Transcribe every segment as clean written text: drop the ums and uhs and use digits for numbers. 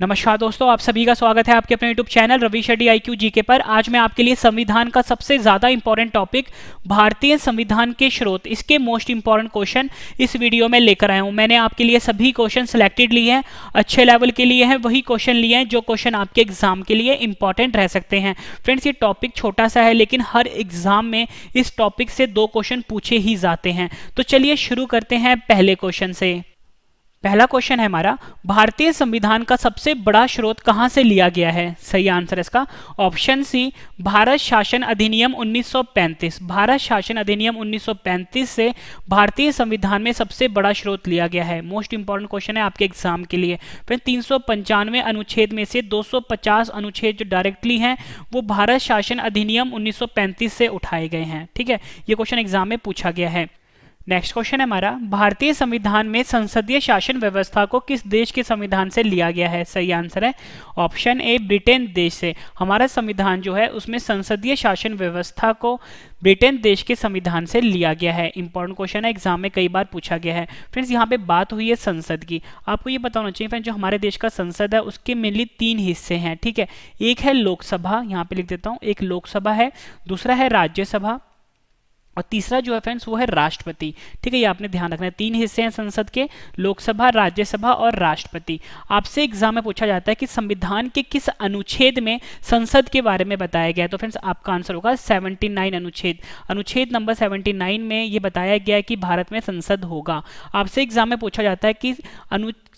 नमस्कार दोस्तों, आप सभी का स्वागत है आपके अपने YouTube channel Ravi Shetty IQ GK पर। आज मैं आपके लिए संविधान का सबसे ज़्यादा इंपॉर्टेंट टॉपिक भारतीय संविधान के स्रोत, इसके मोस्ट इंपॉर्टेंट क्वेश्चन इस वीडियो में लेकर आया हूं। मैंने आपके लिए सभी क्वेश्चन सिलेक्टेड लिए हैं, अच्छे लेवल के लिए हैं, वही क्वेश्चन लिए हैं जो क्वेश्चन आपके एग्जाम के लिए इंपॉर्टेंट रह सकते हैं। फ्रेंड्स, ये टॉपिक छोटा सा है लेकिन हर एग्जाम में इस टॉपिक से 2 क्वेश्चन पूछे ही जाते हैं। तो चलिए शुरू करते हैं पहले क्वेश्चन से। पहला क्वेश्चन है हमारा, भारतीय संविधान का सबसे बड़ा स्रोत कहां से लिया गया है? सही आंसर है इसका ऑप्शन सी, भारत शासन अधिनियम 1935। भारत शासन अधिनियम 1935 से भारतीय संविधान में सबसे बड़ा स्रोत लिया गया है। मोस्ट इंपॉर्टेंट क्वेश्चन है आपके एग्जाम के लिए। फिर 395 अनुच्छेद में से 250 अनुच्छेद जो डायरेक्टली हैं वो भारत शासन अधिनियम 1935 से उठाए गए हैं। ठीक है, ये क्वेश्चन एग्जाम में पूछा गया है। नेक्स्ट क्वेश्चन है हमारा, भारतीय संविधान में संसदीय शासन व्यवस्था को किस देश के संविधान से लिया गया है? सही आंसर है ऑप्शन ए, ब्रिटेन देश से। हमारा संविधान जो है उसमें संसदीय शासन व्यवस्था को ब्रिटेन देश के संविधान से लिया गया है। इंपॉर्टेंट क्वेश्चन है, एग्जाम में कई बार पूछा गया है। फ्रेंड्स, यहाँ पे बात हुई है संसद की। आपको ये पता होना चाहिए फ्रेंड्स, जो हमारे देश का संसद है उसके मेनली 3 हिस्से हैं। ठीक है, एक है लोकसभा, यहाँ पे लिख देता हूँ, एक लोकसभा है, दूसरा है राज्यसभा और तीसरा जो है फ्रेंड्स वो है राष्ट्रपति। ठीक है, ये आपने ध्यान रखना है। 3 हिस्से हैं संसद के, लोकसभा, राज्यसभा और राष्ट्रपति। आपसे एग्जाम में पूछा जाता है कि संविधान के किस अनुच्छेद में संसद के बारे में बताया गया है? तो फ्रेंड्स आपका आंसर होगा 79 अनुच्छेद। अनुच्छेद नंबर 79 में ये बताया गया है कि भारत में संसद होगा। आपसे एग्जाम में पूछा जाता है कि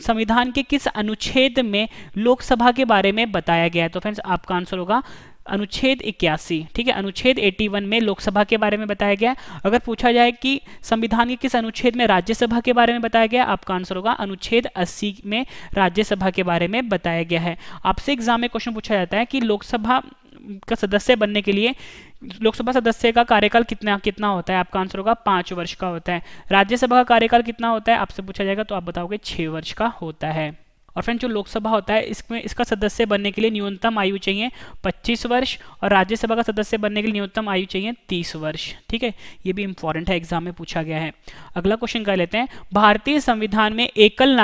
संविधान के किस अनुच्छेद में लोकसभा के बारे में बताया गया है? तो फ्रेंड्स आपका आंसर होगा अनुच्छेद 81। ठीक है, अनुच्छेद 81 में लोकसभा के बारे में बताया गया है। अगर पूछा जाए कि संविधान के किस अनुच्छेद में राज्यसभा के बारे में बताया गया, आपका आंसर होगा अनुच्छेद 80 में राज्यसभा के बारे में बताया गया है। आपसे एग्जाम में क्वेश्चन पूछा जाता है कि लोकसभा का सदस्य बनने के लिए लोकसभा सदस्य का कार्यकाल कितना होता है? आपका आंसर होगा 5 वर्ष का होता है। राज्यसभा का कार्यकाल कितना होता है आपसे पूछा जाएगा तो आप बताओगे 6 वर्ष का होता है। और फ्रेंड, जो लोकसभा होता है इसमें इसका सदस्य बनने के लिए न्यूनतम आयु चाहिए 25 वर्ष और राज्यसभा का सदस्य बनने के लिए न्यूनतम आयु चाहिए 30 वर्ष। ठीक है, ये भी इंपॉर्टेंट है, एग्जाम में पूछा गया है। अगला क्वेश्चन कर लेते हैं, भारतीय संविधान में एकल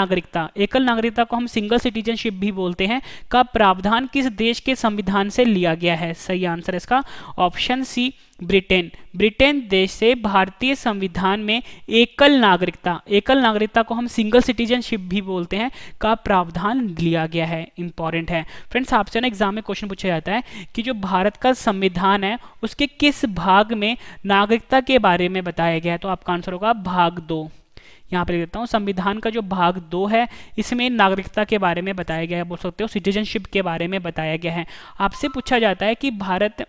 नागरिकता को हम सिंगल सिटीजनशिप भी बोलते हैं, का प्रावधान किस देश के संविधान से लिया गया है? सही आंसर इसका ऑप्शन सी, ब्रिटेन देश से भारतीय संविधान में एकल नागरिकता को हम सिंगल सिटीजनशिप भी बोलते हैं, का प्रावधान लिया गया है। इंपॉर्टेंट है फ्रेंड्स। आपसे ना एग्जाम में क्वेश्चन पूछा जाता है कि जो भारत का संविधान है उसके किस भाग में नागरिकता के बारे में बताया गया है? तो आपका आंसर होगा भाग 2। यहाँ पर लिख देता हूँ, संविधान का जो भाग 2 है इसमें नागरिकता के बारे में बताया गया है, बोल सकते हो सिटीजनशिप के बारे में बताया गया है। आपसे पूछा जाता है कि भारत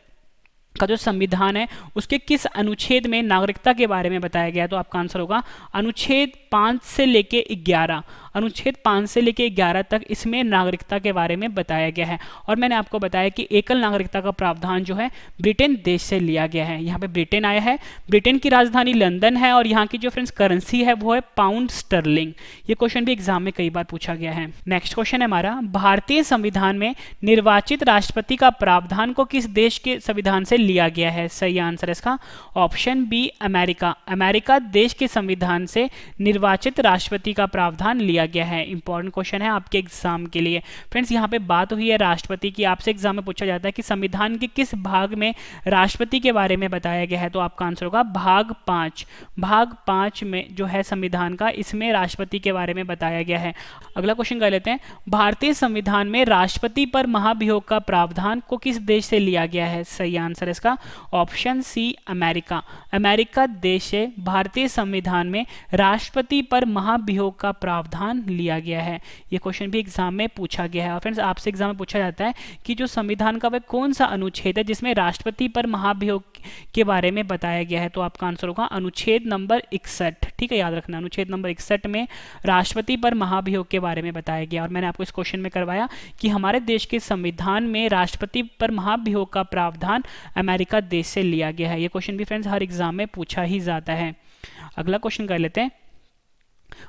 का जो संविधान है उसके किस अनुच्छेद में नागरिकता के बारे में बताया गया है? तो आपका आंसर होगा अनुच्छेद 5 से लेके 11। अनुच्छेद 5 से लेके 11 तक इसमें नागरिकता के बारे में बताया गया है। और मैंने आपको बताया कि एकल नागरिकता का प्रावधान जो है ब्रिटेन देश से लिया गया है। यहाँ पे ब्रिटेन आया है, ब्रिटेन की राजधानी लंदन है और यहाँ की जो फ्रेंड्स करेंसी है वो है पाउंड स्टर्लिंग। ये क्वेश्चन भी एग्जाम में कई बार पूछा गया है। नेक्स्ट क्वेश्चन है हमारा, भारतीय संविधान में निर्वाचित राष्ट्रपति का प्रावधान को किस देश के संविधान से लिया गया है? सही आंसर इसका ऑप्शन बी, अमेरिका देश के संविधान से निर्वाचित राष्ट्रपति का प्रावधान लिया गया है। इंपॉर्टेंट क्वेश्चन है आपके एग्जाम के लिए। फ्रेंड्स, यहाँ पे बात हुई है राष्ट्रपति की। आपसे एग्जाम में पूछा जाता है कि संविधान के किस भाग में राष्ट्रपति के बारे में बताया गया है? तो आपका आंसर होगा भाग 5। भाग 5 में जो है संविधान का, इसमें राष्ट्रपति के बारे में बताया गया है। अगला क्वेश्चन कर लेते हैं, भारतीय संविधान में राष्ट्रपति पर महाभियोग का प्रावधान को किस देश से लिया गया है? सही आंसर इसका ऑप्शन सी, अमेरिका देश से भारतीय संविधान में राष्ट्रपति पर महाभियोग का प्रावधान लिया गया है। यह क्वेश्चन भी एग्जाम में पूछा गया है। और फ्रेंड्स, आपसे एग्जाम में पूछा जाता है कि जो संविधान का वह कौन सा अनुच्छेद है जिसमें राष्ट्रपति पर महाभियोग के बारे में बताया गया है? तो आपका आंसर होगा अनुच्छेद नंबर 61। ठीक है, याद रखना, अनुच्छेद नंबर 61 में राष्ट्रपति पर महाभियोग के बारे में बताया गया। और मैंने आपको इस क्वेश्चन में करवाया कि हमारे देश के संविधान में राष्ट्रपति पर महाभियोग का प्रावधान अमेरिका देश से लिया गया है। यह क्वेश्चन भी फ्रेंड्स हर एग्जाम में पूछा ही जाता है। अगला क्वेश्चन कर लेते हैं,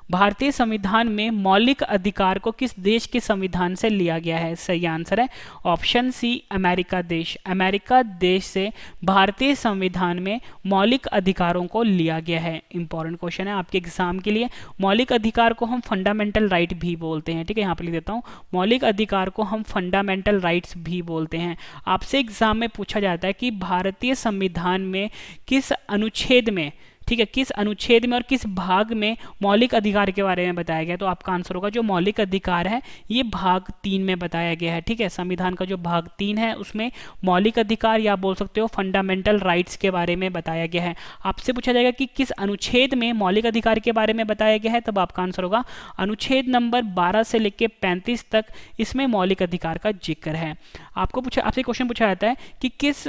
भारतीय संविधान में मौलिक अधिकार को किस देश के संविधान से लिया गया है? सही आंसर है ऑप्शन सी अमेरिका देश। अमेरिका देश से भारतीय संविधान में मौलिक अधिकारों को लिया गया है। इंपॉर्टेंट क्वेश्चन है आपके एग्जाम के लिए। मौलिक अधिकार को हम फंडामेंटल राइट भी बोलते हैं, ठीक है, यहाँ पे लिख देता हूँ, मौलिक अधिकार को हम फंडामेंटल राइट्स भी बोलते हैं। आपसे एग्जाम में पूछा जाता है कि भारतीय संविधान में किस अनुच्छेद में, ठीक है, किस अनुच्छेद में और किस भाग में मौलिक अधिकार के बारे में बताया गया, तो आपका आंसर होगा जो मौलिक अधिकार है ये भाग 3 में बताया गया है, ठीक है। संविधान का जो भाग 3 है उसमें मौलिक अधिकार या बोल सकते हो फंडामेंटल राइट्स के बारे में बताया गया है। आपसे पूछा जाएगा कि किस अनुच्छेद में मौलिक अधिकार के बारे में बताया गया है, तब आपका आंसर होगा अनुच्छेद नंबर 12 से लेकर 35 तक इसमें मौलिक अधिकार का जिक्र है। आपसे क्वेश्चन पूछा जाता है कि किस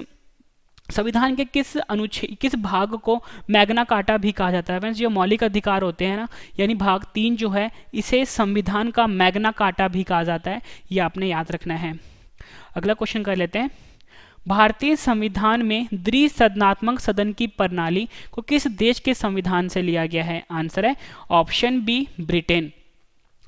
संविधान के किस भाग को मैग्ना कार्टा भी कहा जाता है। फ्रेंड्स जो मौलिक अधिकार होते हैं ना, यानी भाग 3 जो है इसे संविधान का मैग्ना कार्टा भी कहा जाता है, ये आपने याद रखना है। अगला क्वेश्चन कर लेते हैं, भारतीय संविधान में द्विसदनात्मक सदन की प्रणाली को किस देश के संविधान से लिया गया है? आंसर है ऑप्शन बी ब्रिटेन।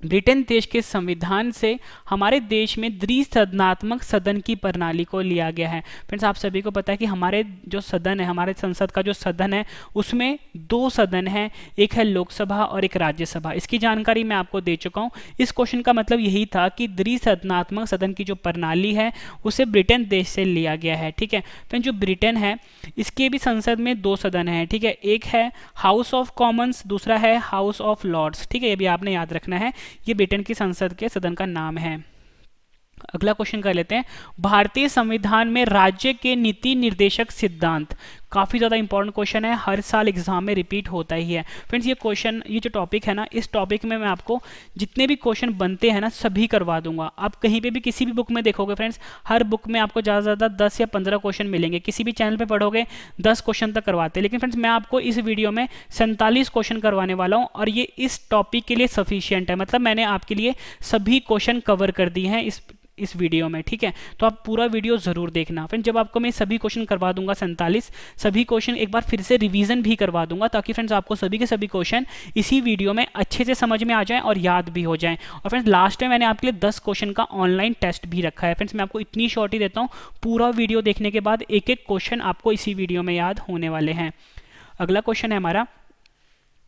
ब्रिटेन देश के संविधान से हमारे देश में द्विसदनात्मक सदन की प्रणाली को लिया गया है। फ्रेंड्स आप सभी को पता है कि हमारे जो सदन है, हमारे संसद का जो सदन है उसमें 2 सदन हैं, एक है लोकसभा और एक राज्यसभा। इसकी जानकारी मैं आपको दे चुका हूँ। इस क्वेश्चन का मतलब यही था कि द्विसदनात्मक सदन की जो प्रणाली है उसे ब्रिटेन देश से लिया गया है, ठीक है। फ्रेंड्स जो ब्रिटेन है इसके भी संसद में 2 सदन हैं, ठीक है, एक है हाउस ऑफ कॉमन्स, दूसरा है हाउस ऑफ लॉर्ड्स, ठीक है, ये भी आपने याद रखना है, ये ब्रिटेन की संसद के सदन का नाम है। अगला क्वेश्चन कर लेते हैं, भारतीय संविधान में राज्य के नीति निर्देशक सिद्धांत, काफ़ी ज़्यादा इंपॉर्टेंट क्वेश्चन है, हर साल एग्जाम में रिपीट होता ही है। फ्रेंड्स ये जो टॉपिक है ना, इस टॉपिक में मैं आपको जितने भी क्वेश्चन बनते हैं ना सभी करवा दूंगा। आप कहीं पे भी किसी भी बुक में देखोगे फ्रेंड्स, हर बुक में आपको ज़्यादा से ज़्यादा 10 या 15 क्वेश्चन मिलेंगे। किसी भी चैनल पर पढ़ोगे 10 क्वेश्चन तक करवाते हैं, लेकिन फ्रेंड्स मैं आपको इस वीडियो में 47 क्वेश्चन करवाने वाला हूँ और ये इस टॉपिक के लिए सफिशियंट है। मतलब मैंने आपके लिए सभी क्वेश्चन कवर कर दिए हैं इस वीडियो में, ठीक है। तो आप पूरा वीडियो जरूर देखना। फ्रेंड्स जब आपको मैं सभी क्वेश्चन करवा दूंगा 47 सभी क्वेश्चन एक बार फिर से रिवीजन भी करवा दूंगा, ताकि फ्रेंड्स आपको सभी के सभी क्वेश्चन इसी वीडियो में अच्छे से समझ में आ जाएं और याद भी हो जाएं। और फ्रेंड्स लास्ट में मैंने आपके लिए 10 क्वेश्चन का ऑनलाइन टेस्ट भी रखा है। फ्रेंड्स मैं आपको इतनी शॉर्ट ही देता हूँ, पूरा वीडियो देखने के बाद एक एक क्वेश्चन आपको इसी वीडियो में याद होने वाले हैं। अगला क्वेश्चन है हमारा,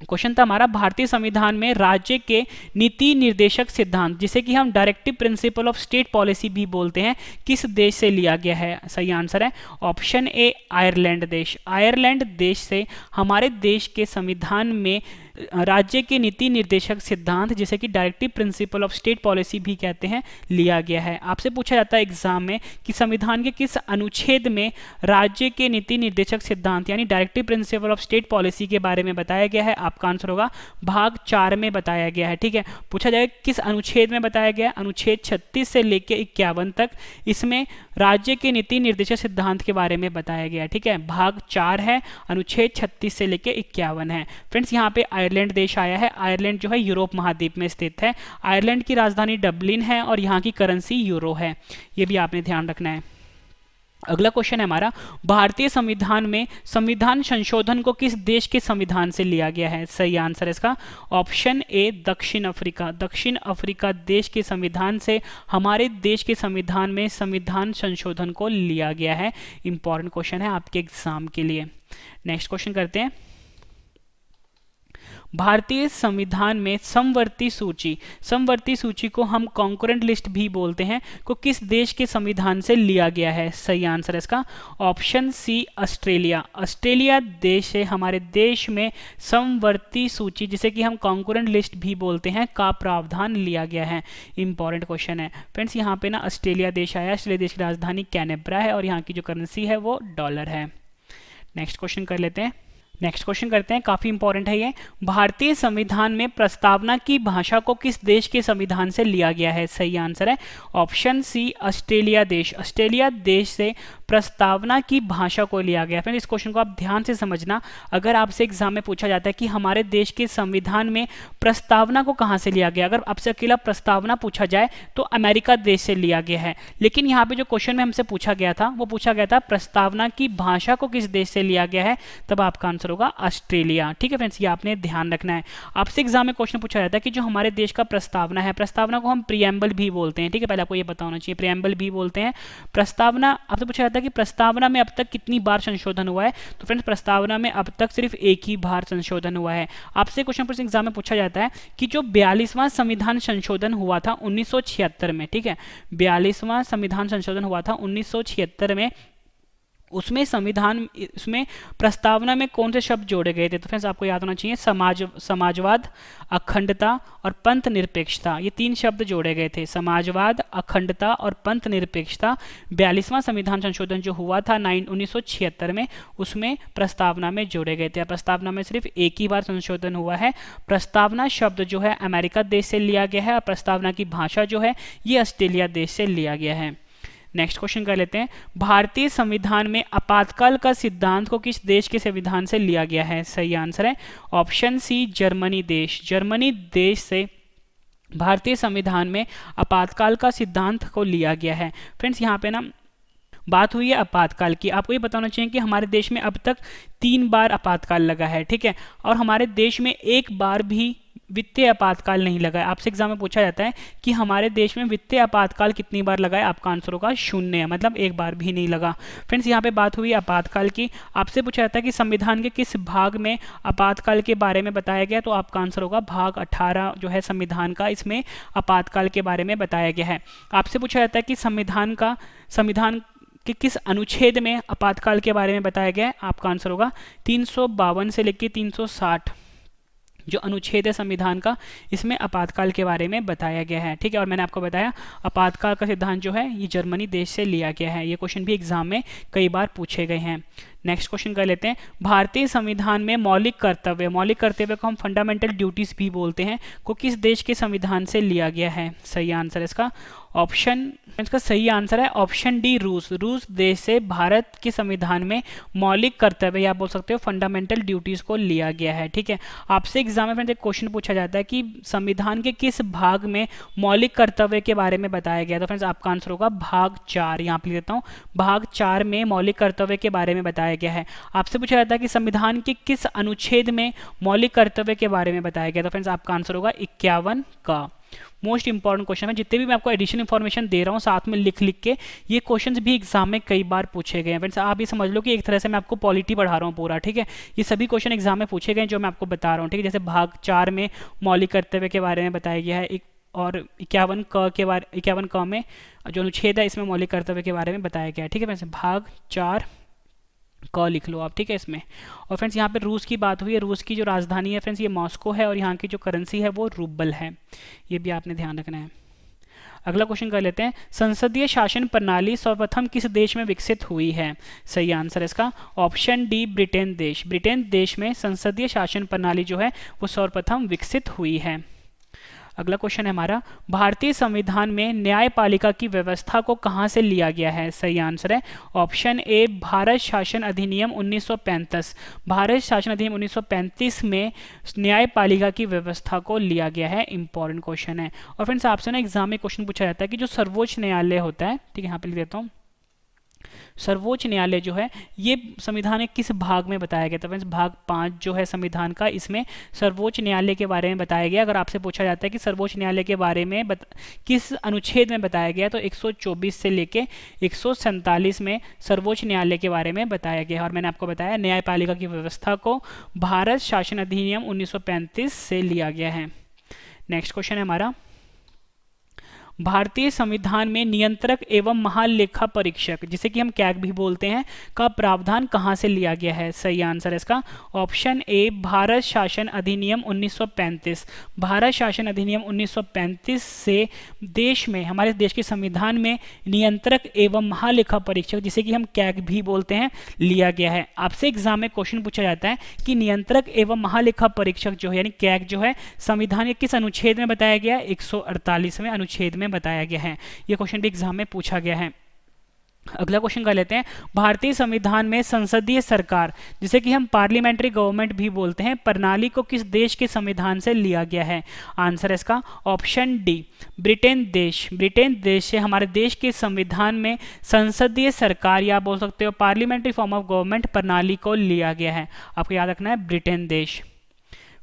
क्वेश्चन था हमारा, भारतीय संविधान में राज्य के नीति निर्देशक सिद्धांत, जिसे कि हम directive principle of state policy भी बोलते हैं, किस देश से लिया गया है? सही आंसर है ऑप्शन ए आयरलैंड देश। आयरलैंड देश से हमारे देश के संविधान में राज्य के नीति निर्देशक सिद्धांत, जिसे कि directive principle of state policy भी कहते हैं, लिया गया है। आपसे पूछा जाता है एग्जाम में कि संविधान के किस अनुच्छेद में राज्य के नीति निर्देशक सिद्धांत यानी directive principle of state policy के बारे में बताया गया है? आपका आंसर होगा भाग 4 में बताया गया है, ठीक है। पूछा जाएगा किस अनुच्छेद में बताया गया? अनुच्छेद 36 से लेकर 51 तक इसमें राज्य के नीति निर्देशक सिद्धांत के बारे में बताया गया है, ठीक है। भाग 4 है, अनुच्छेद 36 से लेकर 51 है। फ्रेंड्स यहाँ पे आयरलैंड देश आया है। आयरलैंड जो है यूरोप महाद्वीप में स्थित है। आयरलैंड की राजधानी डबलिन है और यहाँ की करेंसी यूरो है, ये भी आपने ध्यान रखना है। अगला क्वेश्चन है हमारा, भारतीय संविधान में संविधान संशोधन को किस देश के संविधान से लिया गया है? सही आंसर है इसका ऑप्शन ए दक्षिण अफ्रीका। दक्षिण अफ्रीका देश के संविधान से हमारे देश के संविधान में संविधान संशोधन को लिया गया है। इंपॉर्टेंट क्वेश्चन है आपके एग्जाम के लिए। नेक्स्ट क्वेश्चन करते हैं, भारतीय संविधान में समवर्ती सूची को हम कॉन्करेंट लिस्ट भी बोलते हैं, को किस देश के संविधान से लिया गया है? सही आंसर है इसका ऑप्शन सी ऑस्ट्रेलिया। ऑस्ट्रेलिया देश से हमारे देश में समवर्ती सूची, जिसे कि हम कॉन्करेंट लिस्ट भी बोलते हैं, का प्रावधान लिया गया है। इंपॉर्टेंट क्वेश्चन है फ्रेंड्स। यहाँ पे ना ऑस्ट्रेलिया देश आया। ऑस्ट्रेलिया देश की राजधानी कैनबरा है और यहाँ की जो करेंसी है वो डॉलर है। नेक्स्ट क्वेश्चन कर लेते हैं। नेक्स्ट क्वेश्चन करते हैं, काफी इंपॉर्टेंट है ये। भारतीय संविधान में प्रस्तावना की भाषा को किस देश के संविधान से लिया गया है? सही आंसर है ऑप्शन सी ऑस्ट्रेलिया देश। ऑस्ट्रेलिया देश से प्रस्तावना की भाषा को लिया गया। फिर इस क्वेश्चन को आप ध्यान से समझना। अगर आपसे एग्जाम में पूछा जाता है कि हमारे देश के संविधान में प्रस्तावना को कहां से लिया गया, अगर आपसे अकेला प्रस्तावना पूछा जाए तो अमेरिका देश से लिया गया है। लेकिन यहाँ पे जो क्वेश्चन में हमसे पूछा गया था वो पूछा गया था प्रस्तावना की भाषा को किस देश से लिया गया है, तब आपका आंसर आंसर होगा ऑस्ट्रेलिया। ठीक है फ्रेंड्स, ये आपने ध्यान रखना है। आपसे एग्जाम में क्वेश्चन पूछा जाता है कि जो हमारे देश का प्रस्तावना है, प्रस्तावना को हम प्रियम्बल भी बोलते हैं। ठीक है, पहले आपको ये पता होना चाहिए, प्रियम्बल भी बोलते हैं। प्रस्तावना आपसे पूछा जाता है कि प्रस्तावना में अब तक कितनी बार संशोधन हुआ है, तो फ्रेंड्स प्रस्तावना में अब तक सिर्फ एक ही बार संशोधन हुआ है। आपसे क्वेश्चन एग्जाम में पूछा जाता है कि जो 42वां संविधान संशोधन हुआ था 1976 में, ठीक है, 42वां संविधान संशोधन हुआ था 1976 में, उसमें प्रस्तावना में कौन से शब्द जोड़े गए थे? तो फ्रेंड्स आपको याद होना चाहिए समाजवाद, अखंडता और पंथ निरपेक्षता, ये 3 शब्द जोड़े गए थे। समाजवाद, अखंडता और पंथ निरपेक्षता 42वां संविधान संशोधन जो हुआ था 1976 में, उसमें प्रस्तावना में जोड़े गए थे। प्रस्तावना में सिर्फ एक ही बार संशोधन हुआ है। प्रस्तावना शब्द जो है अमेरिका देश से लिया गया है और प्रस्तावना की भाषा जो है ये ऑस्ट्रेलिया देश से लिया गया है। नेक्स्ट क्वेश्चन कर लेते हैं, भारतीय संविधान में आपातकाल का सिद्धांत को किस देश के संविधान से लिया गया है? सही आंसर है ऑप्शन सी, जर्मनी देश। जर्मनी देश से भारतीय संविधान में आपातकाल का सिद्धांत को लिया गया है। फ्रेंड्स यहाँ पे ना बात हुई है आपातकाल की, आपको ये बताना चाहिए कि हमारे देश में अब तक 3 बार आपातकाल लगा है, ठीक है, और हमारे देश में एक बार भी वित्तीय आपातकाल नहीं लगा है। आपसे एग्जाम में पूछा जाता है कि हमारे देश में वित्तीय आपातकाल कितनी बार लगा है, आपका आंसर होगा 0, मतलब एक बार भी नहीं लगा। फ्रेंड्स यहाँ पे बात हुई आपातकाल की, आपसे पूछा जाता है कि संविधान के किस भाग में आपातकाल के बारे में बताया गया, तो आपका आंसर होगा भाग 18 जो है संविधान का, इसमें आपातकाल के बारे में बताया गया है। आपसे पूछा जाता है कि संविधान के किस अनुच्छेद में आपातकाल के बारे में बताया गया है, आपका आंसर होगा 352 से लेकर 360 जो अनुच्छेद है संविधान का, इसमें आपातकाल के बारे में बताया गया है। ठीक है, और मैंने आपको बताया आपातकाल का सिद्धांत जो है ये जर्मनी देश से लिया गया है। ये क्वेश्चन भी एग्जाम में कई बार पूछे गए हैं। नेक्स्ट क्वेश्चन कर लेते हैं, भारतीय संविधान में मौलिक कर्तव्य को हम फंडामेंटल ड्यूटीज भी बोलते हैं, को किस देश के संविधान से लिया गया है? सही आंसर इसका इसका सही आंसर है ऑप्शन डी, रूस देश से भारत के संविधान में मौलिक कर्तव्य या बोल सकते हो फंडामेंटल ड्यूटीज को लिया गया है। ठीक है, आपसे एग्जाम में फ्रेंड्स एक क्वेश्चन पूछा जाता है कि संविधान के किस भाग में मौलिक कर्तव्य के बारे में बताया गया, तो फ्रेंड्स आपका आंसर होगा भाग 4। यहाँ पे लिख देता हूँ, भाग 4 में मौलिक कर्तव्य के बारे में बताया गया है। आपसे पूछा जाता है कि संविधान के किस अनुच्छेद में मौलिक कर्तव्य के बारे में बताया गया, तो फ्रेंड्स आपका आंसर होगा 51 का। मोस्ट इंपॉर्टेंट क्वेश्चन है, जितने भी मैं आपको एडिशनल इन्फॉर्मेशन दे रहा हूँ साथ में लिख के, ये क्वेश्चंस भी एग्जाम में कई बार पूछे गए हैं। फ्रेंड्स आप ये समझ लो कि एक तरह से मैं आपको पॉलिटी पढ़ा रहा हूँ पूरा। ठीक है, ये सभी क्वेश्चन एग्जाम में पूछे गए जो मैं आपको बता रहा हूँ। ठीक है, जैसे भाग 4 में मौलिक कर्तव्य के बारे में बताया गया है, और 51 क में जो अनुच्छेद है इसमें मौलिक कर्तव्य के बारे में बताया गया है। ठीक है फ्रेंड्स, भाग 4 क लिख लो आप। ठीक है इसमें, और फ्रेंड्स यहाँ पे रूस की बात हुई है, रूस की जो राजधानी है फ्रेंड्स ये मॉस्को है, और यहाँ की जो करेंसी है वो रूबल है, ये भी आपने ध्यान रखना है। अगला क्वेश्चन कर लेते हैं, संसदीय शासन प्रणाली सर्वप्रथम किस देश में विकसित हुई है? सही आंसर इसका ऑप्शन डी, ब्रिटेन देश। ब्रिटेन देश में संसदीय शासन प्रणाली जो है वो सर्वप्रथम विकसित हुई है। अगला क्वेश्चन है हमारा, भारतीय संविधान में न्यायपालिका की व्यवस्था को कहां से लिया गया है? सही आंसर है ऑप्शन ए, भारत शासन अधिनियम 1935। भारत शासन अधिनियम 1935 में न्यायपालिका की व्यवस्था को लिया गया है। इंपॉर्टेंट क्वेश्चन है। और फ्रेंड्स आपसे ना एग्जाम में क्वेश्चन पूछा जाता है कि जो सर्वोच्च न्यायालय होता है, ठीक है यहाँ पे लिख देता हूँ, सर्वोच्च न्यायालय जो है ये संविधान के किस भाग में बताया गया था? फ्रेंड्स भाग 5 जो है संविधान का, इसमें सर्वोच्च न्यायालय के बारे में बताया गया। अगर आपसे पूछा जाता है कि सर्वोच्च न्यायालय के बारे में किस अनुच्छेद में बताया गया, तो 124 से लेके 147 में सर्वोच्च न्यायालय के बारे में बताया गया। और मैंने आपको बताया न्यायपालिका की व्यवस्था को भारत शासन अधिनियम 1935 से लिया गया है। नेक्स्ट क्वेश्चन है हमारा, भारतीय संविधान में नियंत्रक एवं महालेखा परीक्षक, जिसे कि हम कैग भी बोलते हैं, का प्रावधान कहां से लिया गया है? सही आंसर है इसका ऑप्शन ए, भारत शासन अधिनियम 1935। भारत शासन अधिनियम 1935 से देश में, हमारे देश के संविधान में नियंत्रक एवं महालेखा परीक्षक, जिसे कि हम कैग भी बोलते हैं, लिया गया है। आपसे एग्जाम में क्वेश्चन पूछा जाता है कि नियंत्रक एवं महालेखा परीक्षक जो है यानी कैग जो है संविधान के किस अनुच्छेद में बताया गया? 148वें अनुच्छेद में बताया गया है। यह क्वेश्चन भी एग्जाम में पूछा गया है। अगला क्वेश्चन कर लेते हैं, भारतीय संविधान में संसदीय सरकार, जिसे कि हम पार्लियामेंट्री गवर्नमेंट भी बोलते हैं, प्रणाली को किस देश के संविधान से लिया गया है? आंसर है इसका ऑप्शन डी, ब्रिटेन देश। ब्रिटेन देश से हमारे देश के संविधान में संसदीय सरकार या बोल सकते हो पार्लियामेंट्री फॉर्म ऑफ गवर्नमेंट प्रणाली को लिया गया है। आपको याद रखना है ब्रिटेन देश।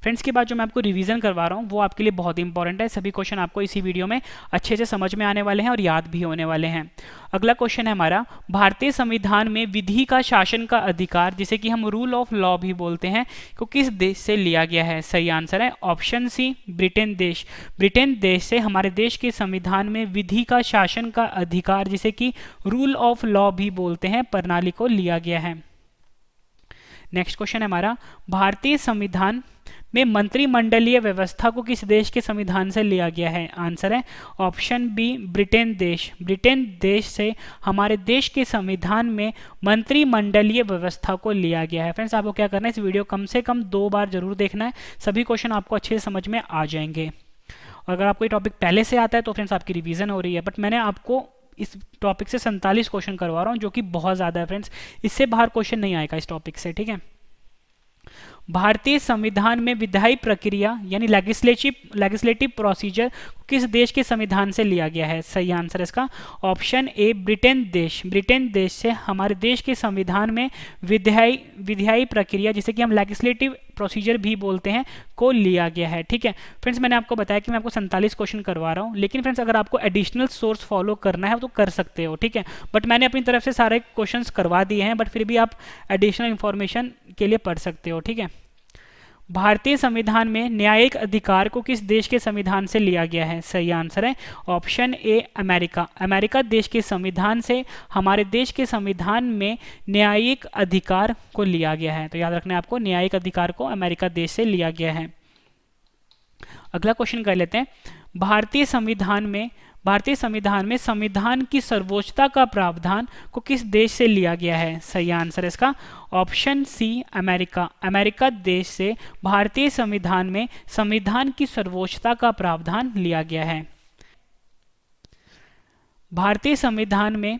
फ्रेंड्स, के बाद जो मैं आपको रिवीजन करवा रहा हूँ वो आपके लिए बहुत इंपॉर्टेंट है। सभी क्वेश्चन आपको इसी वीडियो में अच्छे से समझ में आने वाले हैं और याद भी होने वाले हैं। अगला क्वेश्चन है हमारा, भारतीय संविधान में विधि का शासन का अधिकार, जिसे कि हम रूल ऑफ लॉ भी बोलते हैं, को किस देश से लिया गया है? सही आंसर है ऑप्शन सी, ब्रिटेन देश। ब्रिटेन देश से हमारे देश के संविधान में विधि का शासन का अधिकार, जिसे कि रूल ऑफ लॉ भी बोलते हैं, प्रणाली को लिया गया है। नेक्स्ट क्वेश्चन है हमारा, भारतीय संविधान में मंत्रिमंडलीय व्यवस्था को किस देश के संविधान से लिया गया है? आंसर है ऑप्शन बी, ब्रिटेन देश। ब्रिटेन देश से हमारे देश के संविधान में मंत्रिमंडलीय व्यवस्था को लिया गया है। फ्रेंड्स, आपको क्या करना है, इस वीडियो कम से कम 2 बार जरूर देखना है, सभी क्वेश्चन आपको अच्छे से समझ में आ जाएंगे। और अगर आपको ये टॉपिक पहले से आता है तो फ्रेंड्स आपकी रिवीजन हो रही है, बट मैंने आपको इस टॉपिक से 47 क्वेश्चन करवा रहा हूँ, जो कि बहुत ज़्यादा है फ्रेंड्स। इससे बाहर क्वेश्चन नहीं आएगा इस टॉपिक से, ठीक है। भारतीय संविधान में विधायी प्रक्रिया यानी लेजिस्लेटिव प्रोसीजर किस देश के संविधान से लिया गया है? सही आंसर है इसका ऑप्शन ए, ब्रिटेन देश। ब्रिटेन देश से हमारे देश के संविधान में विधायी प्रक्रिया, जिसे कि हम लेजिस्लेटिव प्रोसीजर भी बोलते हैं, को लिया गया है। ठीक है फ्रेंड्स, मैंने आपको बताया कि मैं आपको 47 क्वेश्चन करवा रहा हूँ, लेकिन फ्रेंड्स अगर आपको एडिशनल सोर्स फॉलो करना है तो कर सकते हो, ठीक है। बट मैंने अपनी तरफ से सारे क्वेश्चंस करवा दिए हैं, बट फिर भी आप एडिशनल इंफॉर्मेशन के लिए पढ़ सकते हो, ठीक है। भारतीय संविधान में न्यायिक अधिकार को किस देश के संविधान से लिया गया है? सही आंसर है ऑप्शन ए, अमेरिका। अमेरिका देश के संविधान से हमारे देश के संविधान में न्यायिक अधिकार को लिया गया है। तो याद रखना है आपको, न्यायिक अधिकार को अमेरिका देश से लिया गया है। अगला क्वेश्चन कर लेते हैं, भारतीय संविधान में संविधान की सर्वोच्चता का प्रावधान को किस देश से लिया गया है? सही आंसर है इसका ऑप्शन सी, अमेरिका। अमेरिका देश से भारतीय संविधान में संविधान की सर्वोच्चता का प्रावधान लिया गया है। भारतीय संविधान में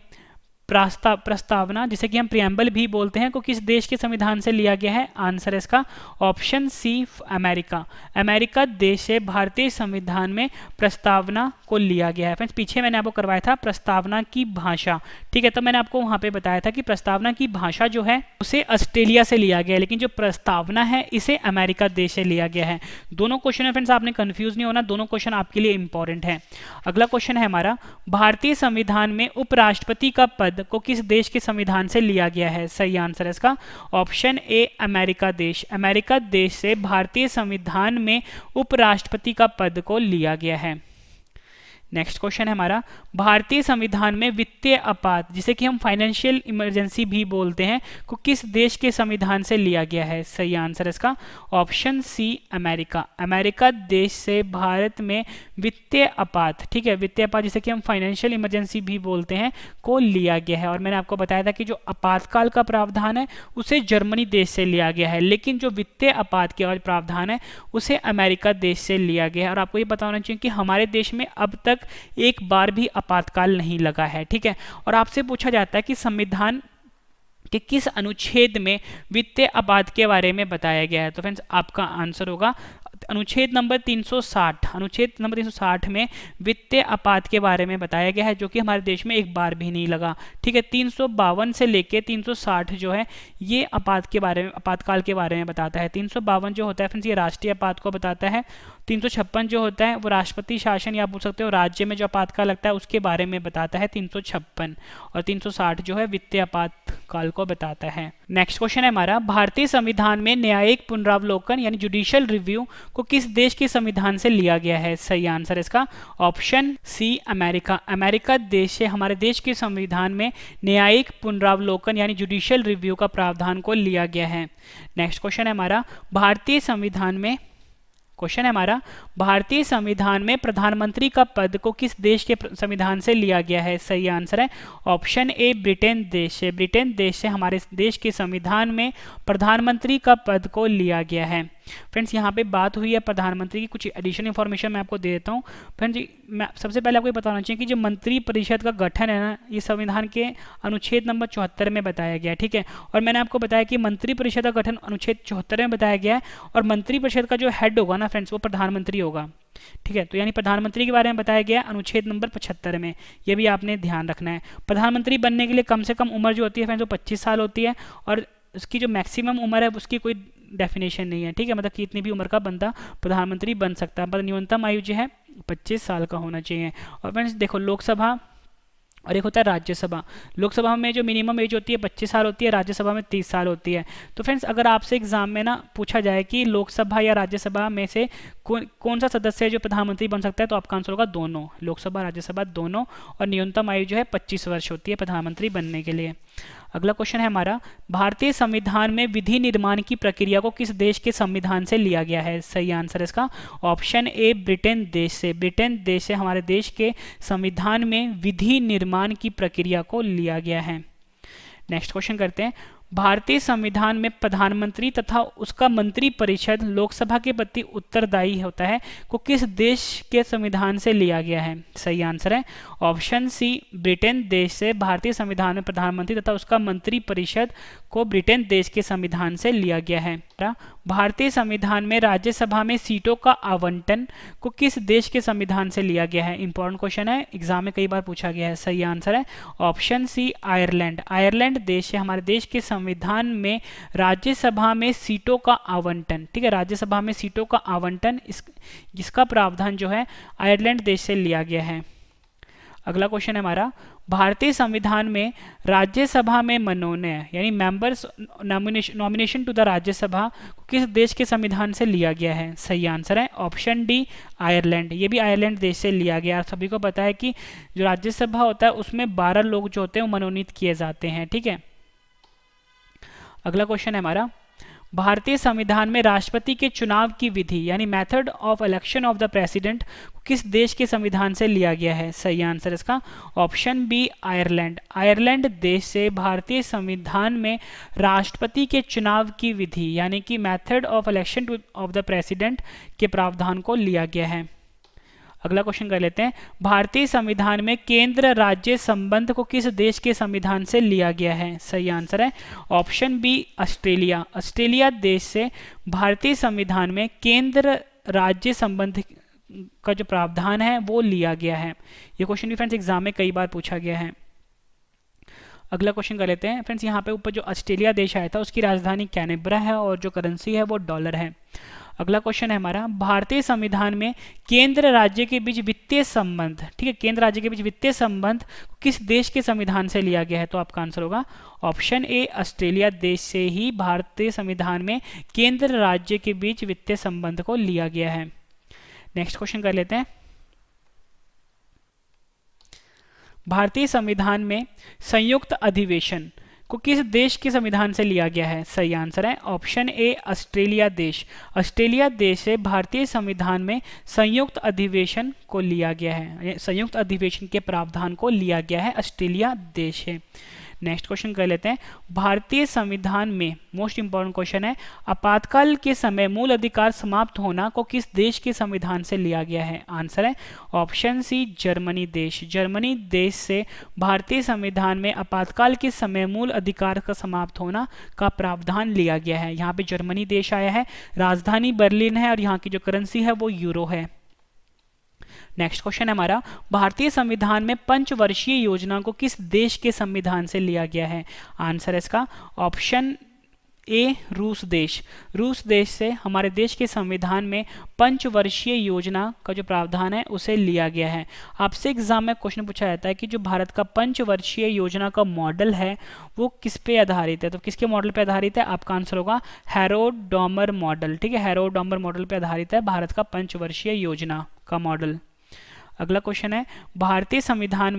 प्रस्तावना, जिसे कि हम प्रियम्बल भी बोलते हैं, को किस देश के संविधान से लिया गया है? आंसर है इसका ऑप्शन सी, अमेरिका। अमेरिका देश से भारतीय संविधान में प्रस्तावना को लिया गया है। फ्रेंड्स, पीछे मैंने आपको करवाया था प्रस्तावना की भाषा, ठीक है। तो मैंने आपको वहां पे बताया था कि प्रस्तावना की भाषा जो है उसे ऑस्ट्रेलिया से लिया गया है, लेकिन जो प्रस्तावना है इसे अमेरिका देश से लिया गया है। दोनों क्वेश्चन है फ्रेंड्स, आपने कंफ्यूज नहीं होना, दोनों क्वेश्चन आपके लिए इंपॉर्टेंट है। अगला क्वेश्चन है हमारा, भारतीय संविधान में उपराष्ट्रपति का पद को किस देश के संविधान से लिया गया है? सही आंसर है इसका ऑप्शन ए, अमेरिका देश। अमेरिका देश से भारतीय संविधान में उपराष्ट्रपति का पद को लिया गया है। नेक्स्ट क्वेश्चन है हमारा, भारतीय संविधान में वित्तीय आपात, जिसे कि हम फाइनेंशियल इमरजेंसी भी बोलते हैं, को किस देश के संविधान से लिया गया है? सही आंसर है इसका ऑप्शन सी, अमेरिका। अमेरिका देश से भारत में वित्तीय आपात, ठीक है, वित्तीय आपात जिसे कि हम फाइनेंशियल इमरजेंसी भी बोलते हैं, को लिया गया है। और मैंने आपको बताया था कि जो आपातकाल का प्रावधान है उसे जर्मनी देश से लिया गया है, लेकिन जो वित्तीय आपात के प्रावधान है उसे अमेरिका देश से लिया गया है। और आपको ये पता होना चाहिए कि हमारे देश में अब तक एक बार भी आपातकाल नहीं लगा है, ठीक है। और आपसे पूछा जाता है कि संविधान कि किस अनुच्छेद में वित्तीय आपात के बारे में बताया गया है? तो फ्रेंड्स आपका आंसर होगा अनुच्छेद नंबर 360। अनुच्छेद नंबर 360 में वित्तीय आपात के बारे में बताया गया है, जो कि हमारे देश में एक बार भी नहीं लगा, ठीक है। 352 से लेके 360 जो है ये आपातकाल के बारे में बताता है। 352 जो होता है फ्रेंड्स ये राष्ट्रीय आपात को बताता है। 356 जो होता है वो राष्ट्रपति शासन या पूछ सकते हो राज्य में जो आपातकाल लगता है उसके बारे में बताता है 356, और 360 जो है वित्तीय आपातकाल को बताता है। नेक्स्ट क्वेश्चन है हमारा, भारतीय संविधान में न्यायिक पुनरावलोकन यानी जुडिशियल रिव्यू को किस देश के संविधान से लिया गया है? सही आंसर है इसका ऑप्शन सी, अमेरिका। अमेरिका देश से हमारे देश के संविधान में न्यायिक पुनरावलोकन यानी जुडिशियल रिव्यू का प्रावधान को लिया गया है। नेक्स्ट क्वेश्चन है हमारा, भारतीय संविधान में प्रधानमंत्री का पद को किस देश के संविधान से लिया गया है? सही आंसर है ऑप्शन ए, ब्रिटेन देश से। ब्रिटेन देश से हमारे देश के संविधान में प्रधानमंत्री का पद को लिया गया है। फ्रेंड्स यहाँ पे बात हुई है प्रधानमंत्री की, कुछ एडिशनल इन्फॉर्मेशन मैं आपको दे देता हूँ। फ्रेंड्स मैं सबसे पहले आपको ये बताना चाहिए कि जो मंत्री परिषद का गठन है ना, ये संविधान के अनुच्छेद नंबर 74 में बताया गया है, ठीक है। और मैंने आपको बताया कि मंत्री परिषद का गठन अनुच्छेद 74 में बताया गया है, और मंत्री परिषद का जो हेड होगा ना फ्रेंड्स, वो प्रधानमंत्री होगा, ठीक है। तो यानी प्रधानमंत्री के बारे में बताया गया अनुच्छेद नंबर 75 में, ये भी आपने ध्यान रखना है। प्रधानमंत्री बनने के लिए कम से कम उम्र जो होती है फ्रेंड्स वो 25 साल होती है, और उसकी जो मैक्सिमम उम्र है उसकी कोई डेफिनेशन नहीं है, ठीक है। मतलब कि इतनी भी उम्र का बंदा प्रधानमंत्री बन सकता है, मतलब न्यूनतम आयु जो है 25 साल का होना चाहिए। और फ्रेंड्स देखो, लोकसभा और एक होता है राज्यसभा। लोकसभा में जो मिनिमम एज होती है 25 साल होती है, राज्यसभा में 30 साल होती है। तो फ्रेंड्स अगर आपसे एग्जाम में ना पूछा जाए कि लोकसभा या राज्यसभा में से कौन सा सदस्य है जो प्रधानमंत्री बन सकता है, तो आपका आंसर होगा दोनों, लोकसभा राज्यसभा दोनों, और न्यूनतम आयु जो है 25 वर्ष होती है प्रधानमंत्री बनने के लिए। अगला क्वेश्चन है हमारा, भारतीय संविधान में विधि निर्माण की प्रक्रिया को किस देश के संविधान से लिया गया है? सही आंसर है इसका ऑप्शन ए, ब्रिटेन देश से। ब्रिटेन देश से हमारे देश के संविधान में विधि निर्माण की प्रक्रिया को लिया गया है। नेक्स्ट क्वेश्चन करते हैं, भारतीय संविधान में प्रधानमंत्री तथा उसका मंत्री परिषद लोकसभा के प्रति उत्तरदायी होता है को किस देश के संविधान से लिया गया है? सही आंसर है ऑप्शन सी, ब्रिटेन देश से भारतीय संविधान में प्रधानमंत्री तथा उसका मंत्री परिषद को ब्रिटेन देश के संविधान से लिया गया है। भारतीय संविधान में राज्यसभा में सीटों का आवंटन को किस देश के संविधान से लिया गया है? इंपॉर्टेंट क्वेश्चन है, एग्जाम में कई बार पूछा गया है। सही आंसर है ऑप्शन सी, आयरलैंड। आयरलैंड देश से हमारे देश के संविधान में राज्यसभा में सीटों का आवंटन, ठीक है, राज्यसभा में सीटों का आवंटन जिसका प्रावधान जो है आयरलैंड देश से लिया गया है। अगला क्वेश्चन है हमारा, भारतीय संविधान में राज्यसभा में मनोनयन यानी members nomination to the Rajya Sabha को किस देश के संविधान से लिया गया है? सही आंसर है ऑप्शन डी, आयरलैंड। ये भी आयरलैंड देश से लिया गया। सभी को पता है कि जो राज्यसभा होता है उसमें 12 लोग जो होते हैं वो मनोनीत किए जाते हैं, ठीक है। अगला क्वेश्चन है हमारा, भारतीय संविधान में राष्ट्रपति के चुनाव की विधि यानी method of election of the president किस देश के संविधान से लिया गया है? सही आंसर इसका ऑप्शन बी, आयरलैंड। आयरलैंड देश से भारतीय संविधान में राष्ट्रपति के चुनाव की विधि यानी कि method of election of the president के प्रावधान को लिया गया है। अगला क्वेश्चन कर लेते हैं, भारतीय संविधान में केंद्र राज्य संबंध को किस देश के संविधान से लिया गया है? सही आंसर है ऑप्शन बी, ऑस्ट्रेलिया। ऑस्ट्रेलिया देश से भारतीय संविधान में केंद्र राज्य संबंध का जो प्रावधान है वो लिया गया है। ये क्वेश्चन भी फ्रेंड्स एग्जाम में कई बार पूछा गया है। अगला क्वेश्चन कर लेते हैं फ्रेंड्स, यहाँ पे ऊपर जो ऑस्ट्रेलिया देश आया था उसकी राजधानी कैनबरा है और जो करेंसी है वो डॉलर है। अगला क्वेश्चन है हमारा, भारतीय संविधान में केंद्र राज्य के बीच वित्तीय संबंध, ठीक है, केंद्र राज्य के बीच वित्तीय संबंध किस देश के संविधान से लिया गया है? तो आपका आंसर होगा ऑप्शन ए, ऑस्ट्रेलिया देश से ही भारतीय संविधान में केंद्र राज्य के बीच वित्तीय संबंध को लिया गया है। नेक्स्ट क्वेश्चन कर लेते हैं, भारतीय संविधान में संयुक्त अधिवेशन को किस देश के संविधान से लिया गया है? सही आंसर है ऑप्शन ए, ऑस्ट्रेलिया देश। ऑस्ट्रेलिया देश से भारतीय संविधान में संयुक्त अधिवेशन को लिया गया है, संयुक्त अधिवेशन के प्रावधान को लिया गया है, ऑस्ट्रेलिया देश है। नेक्स्ट क्वेश्चन कर लेते हैं, भारतीय संविधान में मोस्ट इंपॉर्टेंट क्वेश्चन है, आपातकाल के समय मूल अधिकार समाप्त होना को किस देश के संविधान से लिया गया है? आंसर है ऑप्शन सी, जर्मनी देश। जर्मनी देश से भारतीय संविधान में आपातकाल के समय मूल अधिकार का समाप्त होना का प्रावधान लिया गया है। यहाँ पे जर्मनी देश आया है, राजधानी बर्लिन है और यहाँ की जो करेंसी है वो यूरो है। नेक्स्ट क्वेश्चन है हमारा, भारतीय संविधान में पंचवर्षीय योजना को किस देश के संविधान से लिया गया है? आंसर है इसका ऑप्शन ए, रूस देश। रूस देश से हमारे देश के संविधान में पंचवर्षीय योजना का जो प्रावधान है उसे लिया गया है। आपसे एग्जाम में क्वेश्चन पूछा जाता है कि जो भारत का पंचवर्षीय योजना का मॉडल है वो किस पे आधारित है? तो किसके मॉडल पे आधारित है? आपका आंसर होगा हैरोड-डॉमर मॉडल, ठीक है, हैरोड-डॉमर मॉडल पे आधारित है भारत का पंचवर्षीय योजना का मॉडल। अगला क्वेश्चन है, भारतीय संविधान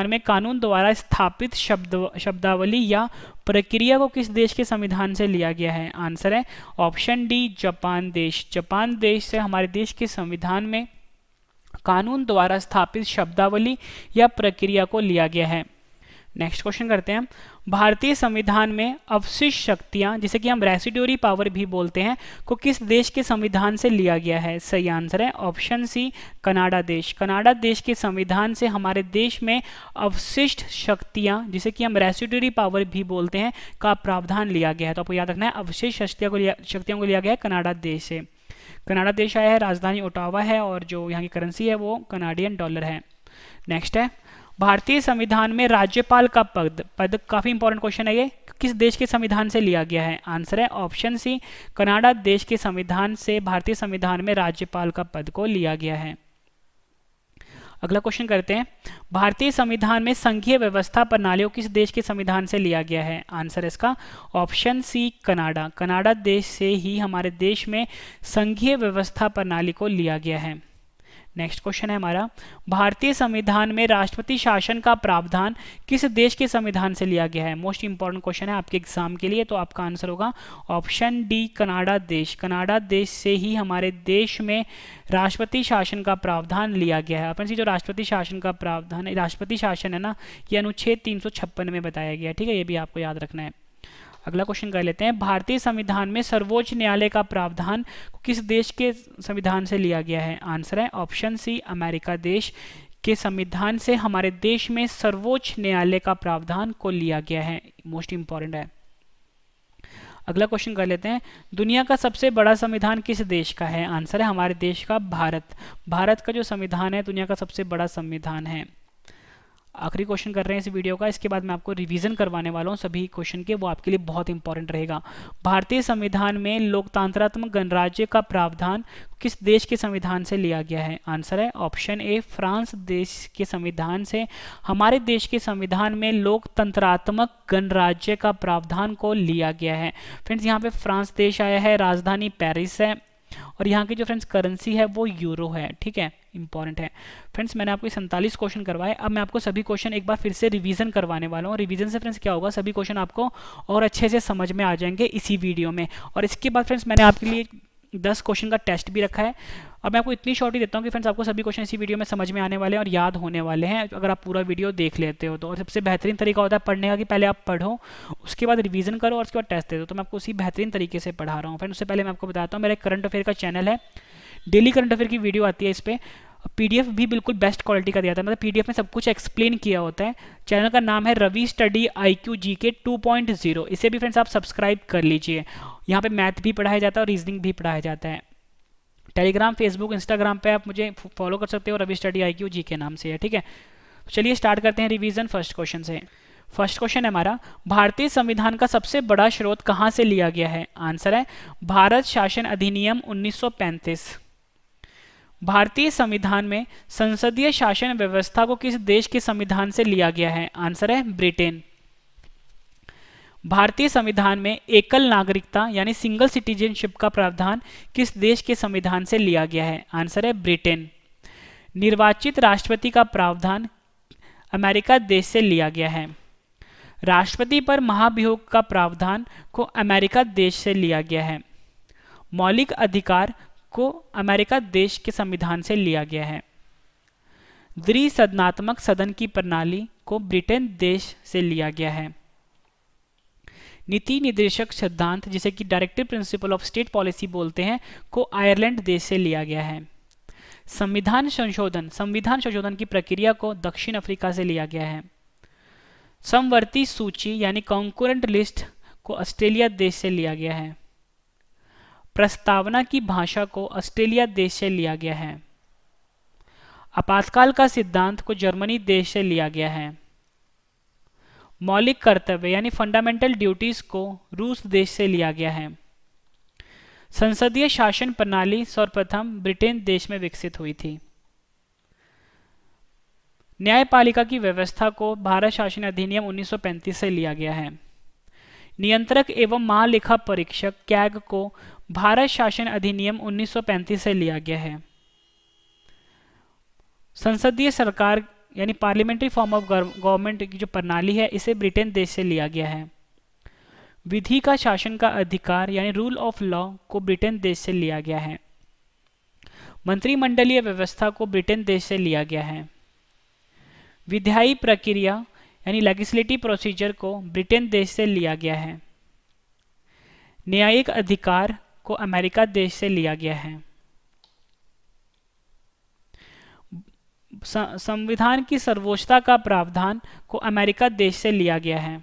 में कानून द्वारा स्थापित शब्दावली या प्रक्रिया को किस देश के संविधान से लिया गया है? आंसर है ऑप्शन डी, जापान देश। जापान देश से हमारे देश के संविधान में कानून द्वारा स्थापित शब्दावली या प्रक्रिया को लिया गया है। नेक्स्ट क्वेश्चन करते हैं, भारतीय संविधान में अवशिष्ट शक्तियां, जिसे कि हम रेसिड्यूरी पावर भी बोलते हैं, को किस देश के संविधान से लिया गया है? सही आंसर है ऑप्शन सी, कनाडा देश। कनाडा देश के संविधान से हमारे देश में अवशिष्ट शक्तियां, जिसे कि हम रेसिड्यूरी पावर भी बोलते हैं, का प्रावधान लिया गया है। तो आपको याद रखना है, अवशिष्ट शक्तियों को लिया गया है कनाडा देश से। कनाडा देश आया है, राजधानी ओटावा है, और जो यहाँ की करेंसी है वो कनाडियन डॉलर है। नेक्स्ट है, भारतीय संविधान में राज्यपाल का पद काफी इंपॉर्टेंट क्वेश्चन है ये, किस देश के संविधान से लिया गया है? आंसर है ऑप्शन सी, कनाडा देश के संविधान से भारतीय संविधान में राज्यपाल का पद को लिया गया है। अगला क्वेश्चन करते हैं, भारतीय संविधान में संघीय व्यवस्था प्रणाली किस देश के संविधान से लिया गया है? आंसर इसका ऑप्शन सी, कनाडा। कनाडा देश से ही हमारे देश में संघीय व्यवस्था प्रणाली को लिया गया है। नेक्स्ट क्वेश्चन है हमारा, भारतीय संविधान में राष्ट्रपति शासन का प्रावधान किस देश के संविधान से लिया गया है? मोस्ट इंपॉर्टेंट क्वेश्चन है आपके एग्जाम के लिए, तो आपका आंसर होगा ऑप्शन डी, कनाडा देश। कनाडा देश से ही हमारे देश में राष्ट्रपति शासन का प्रावधान लिया गया है। अपन सी जो राष्ट्रपति शासन का प्रावधान, राष्ट्रपति शासन है ना, ये अनुच्छेद 356 में बताया गया है। ठीक है, ये भी आपको याद रखना है। अगला क्वेश्चन कर लेते हैं, भारतीय संविधान में सर्वोच्च न्यायालय का प्रावधान किस देश के संविधान से लिया गया है? आंसर है ऑप्शन सी, अमेरिका देश के संविधान से हमारे देश में सर्वोच्च न्यायालय का प्रावधान को लिया गया है। मोस्ट इंपॉर्टेंट है। अगला क्वेश्चन कर लेते हैं, दुनिया का सबसे बड़ा संविधान किस देश का है? आंसर है हमारे देश का, भारत। भारत का जो संविधान है दुनिया का सबसे बड़ा संविधान है। आखिरी क्वेश्चन कर रहे हैं इस वीडियो का, इसके बाद मैं आपको रिवीजन करवाने वाला हूँ सभी क्वेश्चन के, वो आपके लिए बहुत इंपॉर्टेंट रहेगा। भारतीय संविधान में लोकतंत्रात्मक गणराज्य का प्रावधान किस देश के संविधान से लिया गया है? आंसर है ऑप्शन ए, फ्रांस देश के संविधान से हमारे देश के संविधान में लोकतंत्रात्मक गणराज्य का प्रावधान को लिया गया है। फ्रेंड्स, यहाँ पे फ्रांस देश आया है, राजधानी पेरिस है, और यहाँ की जो फ्रेंड्स करेंसी है वो यूरो है। ठीक है, इंपॉर्टेंट है। फ्रेंड्स, मैंने आपको 47 क्वेश्चन करवाए, अब मैं आपको सभी क्वेश्चन एक बार फिर से रिवीजन करवाने वाला हूँ। रिवीजन से फ्रेंड्स क्या होगा, सभी क्वेश्चन आपको और अच्छे से समझ में आ जाएंगे इसी वीडियो में। और इसके बाद फ्रेंड्स मैंने आपके लिए 10 क्वेश्चन का टेस्ट भी रखा है, और मैं आपको इतनी शॉर्ट ही देता हूँ कि फ्रेंड्स आपको सभी क्वेश्चन इसी वीडियो में समझ में आने वाले हैं और याद होने वाले हैं अगर आप पूरा वीडियो देख लेते हो तो। और सबसे बेहतरीन तरीका होता है पढ़ने का कि पहले आप पढ़ो, उसके बाद रिवीजन करो और उसके बाद टेस्ट दे दो। तो मैं आपको उसी बेहतरीन तरीके से पढ़ा रहा हूँ। फ्रेंड्स, उससे पहले मैं आपको बताता हूँ, मेरा एक करंट अफेयर का चैनल है, डेली करंट अफेयर की वीडियो आती है इस पर, पीडीएफ भी बिल्कुल बेस्ट क्वालिटी का दिया था, मतलब पीडीएफ में सब कुछ एक्सप्लेन किया होता है। चैनल का नाम है रवि स्टडी IQ GK 2.0, इसे भी फ्रेंड्स आप सब्सक्राइब कर लीजिए। यहाँ पे मैथ भी पढ़ाया जाता है और रीजनिंग भी पढ़ाया जाता है। टेलीग्राम, फेसबुक, इंस्टाग्राम पे आप मुझे फॉलो कर सकते हो, रवि स्टडी IQ GK नाम से है। ठीक है, तो चलिए स्टार्ट करते हैं रिवीजन फर्स्ट क्वेश्चन से। फर्स्ट क्वेश्चन है हमारा, भारतीय संविधान का सबसे बड़ा स्रोत कहाँ से लिया गया है? आंसर है भारत शासन अधिनियम 1935। भारतीय संविधान में संसदीय शासन व्यवस्था को किस देश के संविधान से लिया गया है? आंसर है ब्रिटेन। भारतीय संविधान में एकल नागरिकता यानी सिंगल सिटीजनशिप का प्रावधान किस देश के संविधान से लिया गया है? आंसर है ब्रिटेन। निर्वाचित राष्ट्रपति का प्रावधान अमेरिका देश से लिया गया है। राष्ट्रपति पर महाभियोग का प्रावधान को अमेरिका देश से लिया गया है। मौलिक अधिकार को अमेरिका देश के संविधान से लिया गया है। द्विसदनात्मक सदन की प्रणाली को ब्रिटेन देश से लिया गया है। नीति निर्देशक सिद्धांत, जिसे कि directive principle of state policy बोलते हैं, को आयरलैंड देश से लिया गया है। संविधान संशोधन की प्रक्रिया को दक्षिण अफ्रीका से लिया गया है। समवर्ती सूची यानी कॉन्करेंट लिस्ट को ऑस्ट्रेलिया देश से लिया गया है। प्रस्तावना की भाषा को ऑस्ट्रेलिया देश से लिया गया है। आपातकाल का सिद्धांत को जर्मनी देश से लिया गया है। मौलिक कर्तव्य यानी फंडामेंटल ड्यूटीज को रूस देश से लिया गया है। संसदीय शासन प्रणाली सर्वप्रथम ब्रिटेन देश में विकसित हुई थी। न्यायपालिका की व्यवस्था को भारत शासन अधिनियम 1935 से लिया गया है। नियंत्रक एवं महालेखा परीक्षक कैग को भारत शासन अधिनियम 1935 से लिया गया है। संसदीय सरकार यानी पार्लियामेंट्री फॉर्म ऑफ गवर्नमेंट की जो प्रणाली है, इसे ब्रिटेन देश से लिया गया है। विधि का शासन का अधिकार यानी रूल ऑफ लॉ को ब्रिटेन देश से लिया गया है। मंत्रिमंडलीय व्यवस्था को ब्रिटेन देश से लिया गया है। विधायी प्रक्रिया यानी लेजिस्लेटिव प्रोसीजर को ब्रिटेन देश से लिया गया है। न्यायिक अधिकार को अमेरिका देश से लिया गया है। संविधान की सर्वोच्चता का प्रावधान को अमेरिका देश से लिया गया है।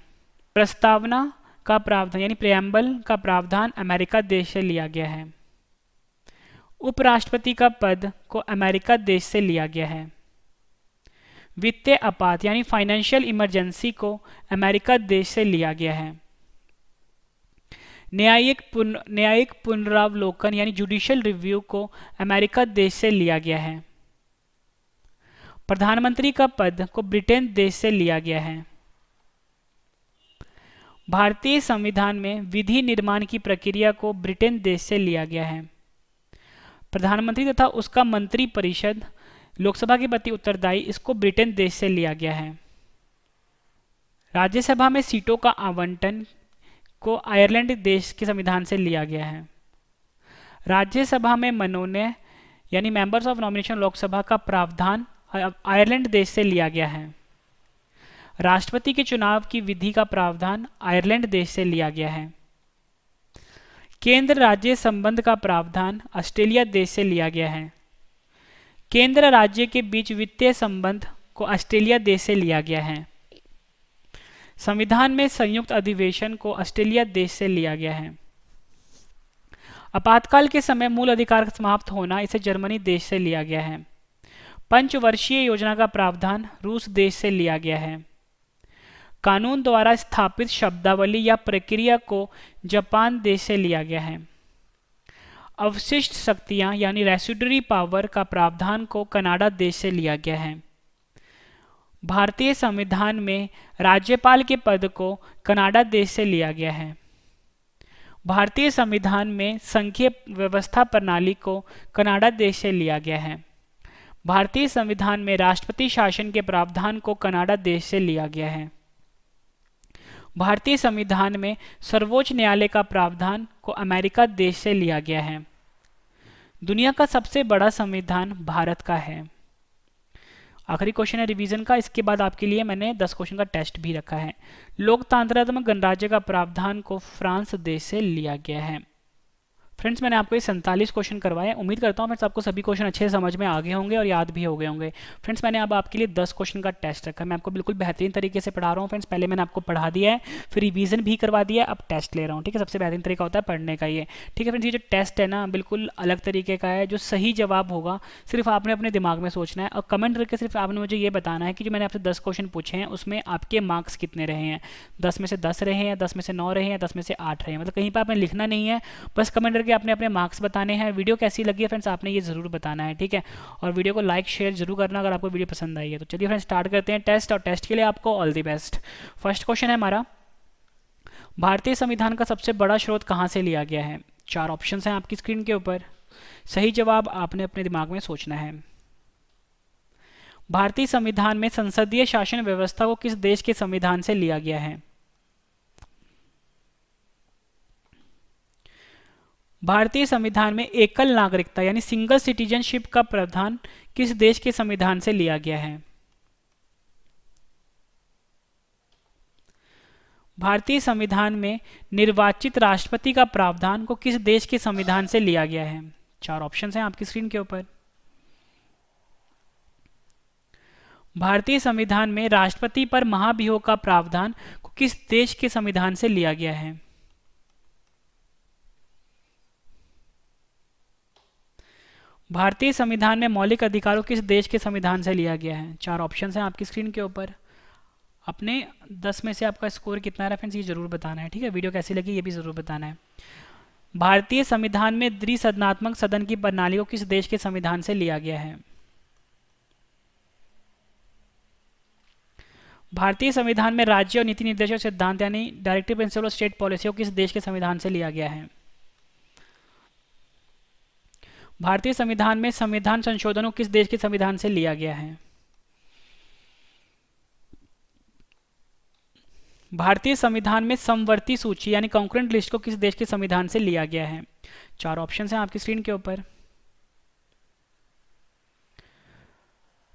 प्रस्तावना का प्रावधान यानी प्रेम्बल का प्रावधान अमेरिका देश से लिया गया है। उपराष्ट्रपति का पद को अमेरिका देश से लिया गया है। वित्तीय आपात यानी फाइनेंशियल इमरजेंसी को अमेरिका देश से लिया गया है। न्यायिक पुनरावलोकन यानी जुडिशियल रिव्यू को अमेरिका देश से लिया गया है। प्रधानमंत्री का पद को ब्रिटेन देश से लिया गया है। भारतीय संविधान में विधि निर्माण की प्रक्रिया को ब्रिटेन देश से लिया गया है। प्रधानमंत्री तथा उसका मंत्री परिषद लोकसभा के प्रति उत्तरदायी, इसको ब्रिटेन देश से लिया गया है। राज्यसभा में सीटों का आवंटन को आयरलैंड देश के संविधान से लिया गया है। राज्यसभा में मनोनयन यानी मेंबर्स ऑफ नॉमिनेशन लोकसभा का प्रावधान आयरलैंड देश से लिया गया है। राष्ट्रपति के चुनाव की विधि का प्रावधान आयरलैंड देश से लिया गया है। केंद्र राज्य संबंध का प्रावधान ऑस्ट्रेलिया देश से लिया गया है। केंद्र राज्य के बीच वित्तीय संबंध को ऑस्ट्रेलिया देश से लिया गया है। संविधान में संयुक्त अधिवेशन को ऑस्ट्रेलिया देश से लिया गया है। आपातकाल के समय मूल अधिकार समाप्त होना, इसे जर्मनी देश से लिया गया है। पंचवर्षीय योजना का प्रावधान रूस देश से लिया गया है। कानून द्वारा स्थापित शब्दावली या प्रक्रिया को जापान देश से लिया गया है। अवशिष्ट शक्तियां यानी रेसिडुअरी पावर का प्रावधान को कनाडा देश से लिया गया है। भारतीय संविधान में राज्यपाल के पद को कनाडा देश से लिया गया है। भारतीय संविधान में संघीय व्यवस्था प्रणाली को कनाडा देश से लिया गया है। भारतीय संविधान में राष्ट्रपति शासन के प्रावधान को कनाडा देश से लिया गया है। भारतीय संविधान में सर्वोच्च न्यायालय का प्रावधान को अमेरिका देश से लिया गया है। दुनिया का सबसे बड़ा संविधान भारत का है। आखिरी क्वेश्चन है रिवीजन का, इसके बाद आपके लिए मैंने 10 क्वेश्चन का टेस्ट भी रखा है। लोकतंत्रात्मक गणराज्य का प्रावधान को फ्रांस देश से लिया गया है। फ्रेंड्स, मैंने आपको ये 47 क्वेश्चन करवाए। उम्मीद करता हूँ फ्रेंड्स आपको सभी क्वेश्चन अच्छे से समझ में आ गए होंगे और याद भी हो गए होंगे। फ्रेंड्स, मैंने अब आपके लिए 10 क्वेश्चन का टेस्ट रखा है। मैं आपको बिल्कुल बेहतरीन तरीके से पढ़ा रहा हूँ फ्रेंड्स। पहले मैंने आपको पढ़ा दिया है, फिर रिवीजन भी करवा दिया है, अब टेस्ट ले रहा हूँ। ठीक है, सबसे बेहतरीन तरीका होता है पढ़ने का ये। ठीक है फ्रेंड्स, ये जो टेस्ट है ना बिल्कुल अलग तरीके का है। जो सही जवाब होगा सिर्फ आपने अपने दिमाग में सोचना है और कमेंट करके सिर्फ आपने मुझे ये बताना है कि जो मैंने आपसे 10 क्वेश्चन पूछे हैं उसमें आपके मार्क्स कितने रहे हैं। 10 में से 10 रहे हैं, 10 में से 9 रहे हैं, 10 में से 8 रहे हैं। मतलब कहीं पर आपने लिखना नहीं है, बस कमेंट करके आपने अपने मार्क्स बताने हैं। वीडियो कैसी लगी है फ्रेंड्स आपने ये जरूर बताना है। ठीक है, और वीडियो को लाइक शेयर जरूर करना अगर आपको वीडियो पसंद आई है। तो चलिए फ्रेंड्स स्टार्ट करते हैं टेस्ट, और टेस्ट के लिए आपको all the best. First question है हमारा, भारतीय संविधान का सबसे बड़ा स्रोत कहां से लिया गया है। 4 ऑप्शंस हैं आपकी स्क्रीन के ऊपर, सही जवाब आपने अपने दिमाग में सोचना है। भारतीय संविधान में संसदीय शासन व्यवस्था को किस देश के संविधान से लिया गया है। भारतीय संविधान में एकल नागरिकता यानी सिंगल सिटीजनशिप का प्रावधान किस देश के संविधान से लिया गया है। भारतीय संविधान में निर्वाचित राष्ट्रपति का प्रावधान को किस देश के संविधान से लिया गया है। 4 ऑप्शंस हैं आपकी स्क्रीन के ऊपर। भारतीय संविधान में राष्ट्रपति पर महाभियोग का प्रावधान को किस देश के संविधान से लिया गया है। भारतीय संविधान में मौलिक अधिकारों किस देश के संविधान से लिया गया है। 4 ऑप्शंस हैं आपकी स्क्रीन के ऊपर। अपने 10 में से आपका स्कोर कितना है फ्रेंड्स ये जरूर बताना है। ठीक है, वीडियो कैसी लगी ये भी जरूर बताना है। भारतीय संविधान में द्विसदनात्मक सदन की प्रणाली को किस देश के संविधान से लिया गया है। भारतीय संविधान में राज्य और नीति निर्देशक सिद्धांत यानी directive principle of state policy को किस देश के संविधान से लिया गया है। भारतीय संविधान में संविधान संशोधन को किस देश के संविधान से लिया गया है। भारतीय संविधान में समवर्ती सूची यानी कॉन्करेंट लिस्ट को किस देश के संविधान से लिया गया है। 4 ऑप्शंस हैं आपकी स्क्रीन के ऊपर।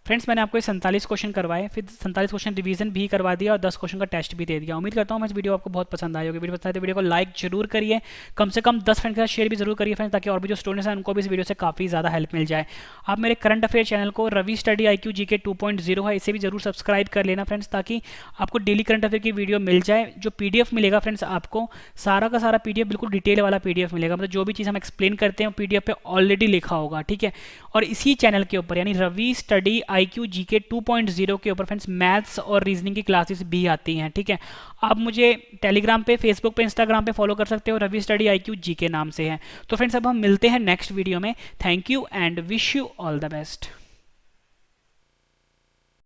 फ्रेंड्स मैंने आपको 47 क्वेश्चन करवाए, फिर 47 क्वेश्चन रिवीजन भी करवा दिया और 10 क्वेश्चन का टेस्ट भी दे दिया। उम्मीद करता हूँ इस वीडियो आपको बहुत पसंद आई होगी। वीडियो पसंद आए तो वीडियो को लाइक जरूर करिए, कम से कम 10 फ्रेंड के साथ शेयर भी जरूर करिए फ्रेंड्स, ताकि और भी जो स्टूडेंट्स हैं उनको भी इस वीडियो से काफ़ी ज़्यादा हेल्प मिल जाए। आप मेरे करंट अफेयर चैनल को रवि स्टडी IQ GK 2.0 है, इसे भी जरूर सब्सक्राइब कर लेना फ्रेंड्स, ताकि आपको डेली करंट अफेयर की वीडियो मिल जाए। जो PDF मिलेगा फ्रेंड्स, आपको सारा का सारा PDF बिल्कुल डिटेल वाला PDF मिलेगा, मतलब जो भी चीज़ हम एक्सप्लेन करते हैं PDF पे ऑलरेडी लिखा होगा, ठीक है। और इसी चैनल के ऊपर यानी रवि स्टडी IQ GK 2.0 के ऊपर फ्रेंड्स मैथ्स और रीजनिंग की क्लासेस भी आती हैं, ठीक है। आप मुझे टेलीग्राम पे, फेसबुक पे, इंस्टाग्राम पे फॉलो कर सकते हो, रवि स्टडी IQ GK नाम से है। तो फ्रेंड्स अब हम मिलते हैं नेक्स्ट वीडियो में। Thank you and wish you all the best.